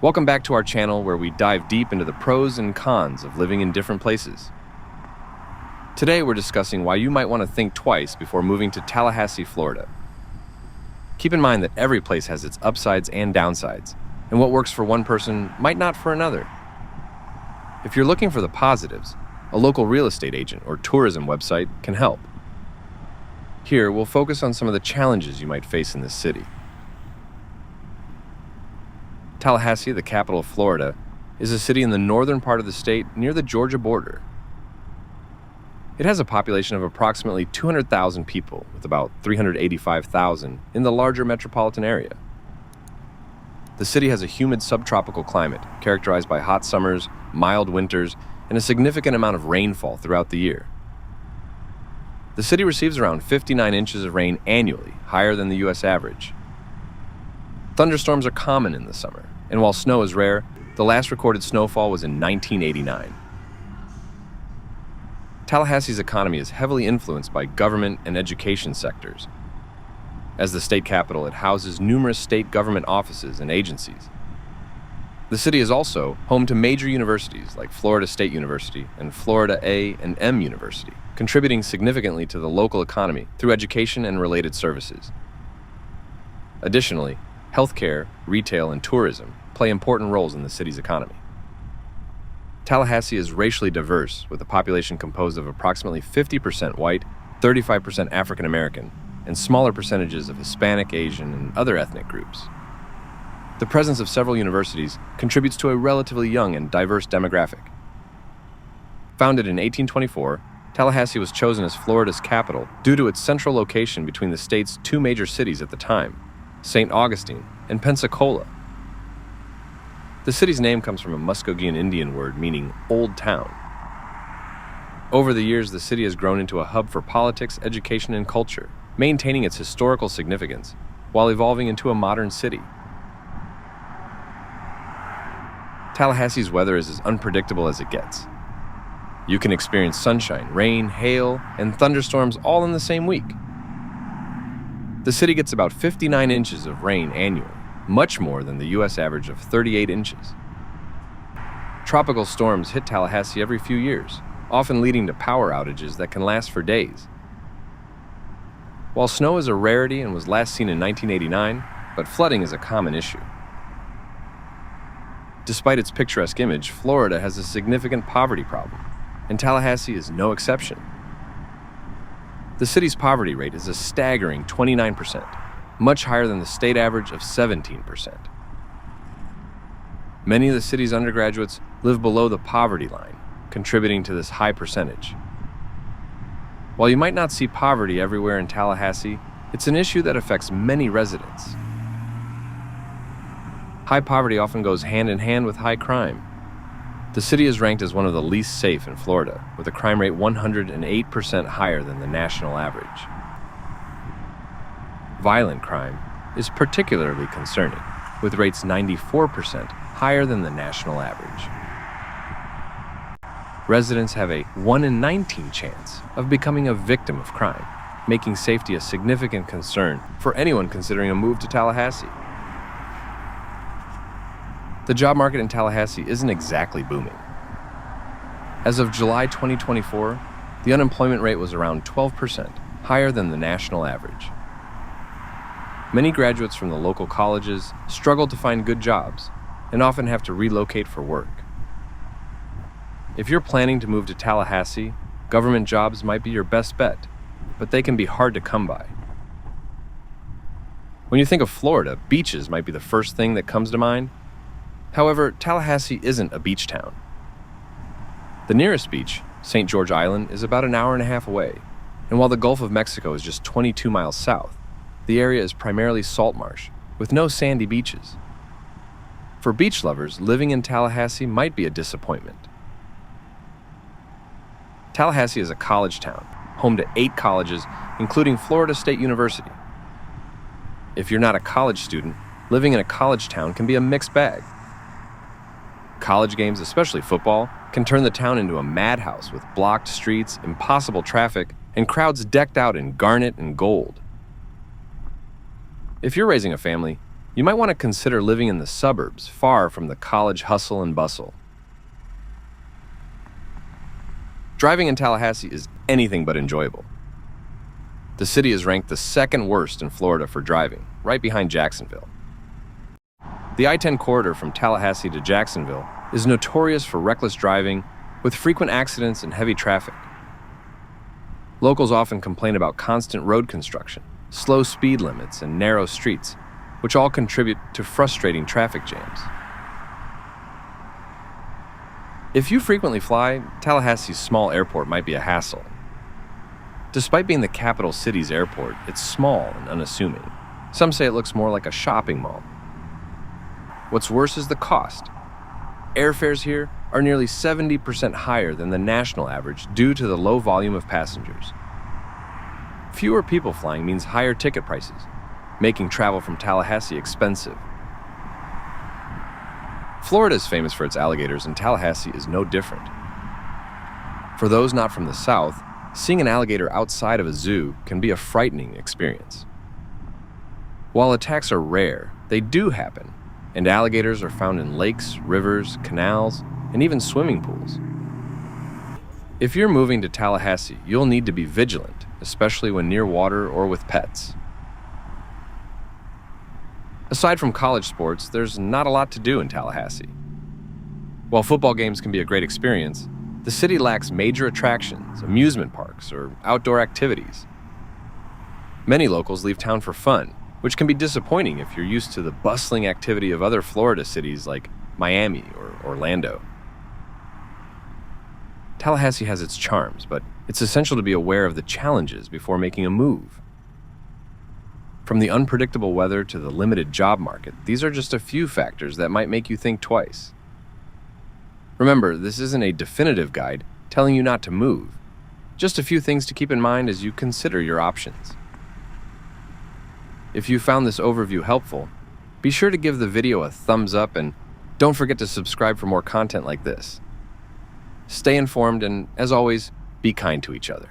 Welcome back to our channel where we dive deep into the pros and cons of living in different places. Today we're discussing why you might want to think twice before moving to Tallahassee, Florida. Keep in mind that every place has its upsides and downsides, and what works for one person might not for another. If you're looking for the positives, a local real estate agent or tourism website can help. Here, we'll focus on some of the challenges you might face in this city. Tallahassee, the capital of Florida, is a city in the northern part of the state near the Georgia border. It has a population of approximately 200,000 people, with about 385,000 in the larger metropolitan area. The city has a humid subtropical climate characterized by hot summers, mild winters, and a significant amount of rainfall throughout the year. The city receives around 59 inches of rain annually, higher than the U.S. average. Thunderstorms are common in the summer, and while snow is rare, the last recorded snowfall was in 1989. Tallahassee's economy is heavily influenced by government and education sectors. As the state capital, it houses numerous state government offices and agencies. The city is also home to major universities like Florida State University and Florida A&M University, contributing significantly to the local economy through education and related services. Additionally, healthcare, retail, and tourism play important roles in the city's economy. Tallahassee is racially diverse, with a population composed of approximately 50% white, 35% African American, and smaller percentages of Hispanic, Asian, and other ethnic groups. The presence of several universities contributes to a relatively young and diverse demographic. Founded in 1824, Tallahassee was chosen as Florida's capital due to its central location between the state's two major cities at the time, St. Augustine and Pensacola. The city's name comes from a Muskogean Indian word meaning old town. Over the years, the city has grown into a hub for politics, education, and culture, maintaining its historical significance while evolving into a modern city. Tallahassee's weather is as unpredictable as it gets. You can experience sunshine, rain, hail, and thunderstorms all in the same week. The city gets about 59 inches of rain annually, much more than the U.S. average of 38 inches. Tropical storms hit Tallahassee every few years, often leading to power outages that can last for days. While snow is a rarity and was last seen in 1989, but flooding is a common issue. Despite its picturesque image, Florida has a significant poverty problem, and Tallahassee is no exception. The city's poverty rate is a staggering 29%, much higher than the state average of 17%. Many of the city's undergraduates live below the poverty line, contributing to this high percentage. While you might not see poverty everywhere in Tallahassee, it's an issue that affects many residents. High poverty often goes hand in hand with high crime. The city is ranked as one of the least safe in Florida, with a crime rate 108% higher than the national average. Violent crime is particularly concerning, with rates 94% higher than the national average. Residents have a 1 in 19 chance of becoming a victim of crime, making safety a significant concern for anyone considering a move to Tallahassee. The job market in Tallahassee isn't exactly booming. As of July 2024, the unemployment rate was around 12%, higher than the national average. Many graduates from the local colleges struggle to find good jobs and often have to relocate for work. If you're planning to move to Tallahassee, government jobs might be your best bet, but they can be hard to come by. When you think of Florida, beaches might be the first thing that comes to mind. However, Tallahassee isn't a beach town. The nearest beach, St. George Island, is about an hour and a half away, and while the Gulf of Mexico is just 22 miles south, the area is primarily salt marsh, with no sandy beaches. For beach lovers, living in Tallahassee might be a disappointment. Tallahassee is a college town, home to 8 colleges, including Florida State University. If you're not a college student, living in a college town can be a mixed bag. College games, especially football, can turn the town into a madhouse with blocked streets, impossible traffic, and crowds decked out in garnet and gold. If you're raising a family, you might want to consider living in the suburbs, far from the college hustle and bustle. Driving in Tallahassee is anything but enjoyable. The city is ranked the second worst in Florida for driving, right behind Jacksonville. The I-10 corridor from Tallahassee to Jacksonville is notorious for reckless driving, with frequent accidents and heavy traffic. Locals often complain about constant road construction, slow speed limits, and narrow streets, which all contribute to frustrating traffic jams. If you frequently fly, Tallahassee's small airport might be a hassle. Despite being the capital city's airport, it's small and unassuming. Some say it looks more like a shopping mall. What's worse is the cost. Airfares here are nearly 70% higher than the national average due to the low volume of passengers. Fewer people flying means higher ticket prices, making travel from Tallahassee expensive. Florida is famous for its alligators, and Tallahassee is no different. For those not from the South, seeing an alligator outside of a zoo can be a frightening experience. While attacks are rare, they do happen, and alligators are found in lakes, rivers, canals, and even swimming pools. If you're moving to Tallahassee, you'll need to be vigilant, especially when near water or with pets. Aside from college sports, there's not a lot to do in Tallahassee. While football games can be a great experience, the city lacks major attractions, amusement parks, or outdoor activities. Many locals leave town for fun, which can be disappointing if you're used to the bustling activity of other Florida cities like Miami or Orlando. Tallahassee has its charms, but it's essential to be aware of the challenges before making a move. From the unpredictable weather to the limited job market, these are just a few factors that might make you think twice. Remember, this isn't a definitive guide telling you not to move, just a few things to keep in mind as you consider your options. If you found this overview helpful, be sure to give the video a thumbs up and don't forget to subscribe for more content like this. Stay informed and, as always, be kind to each other.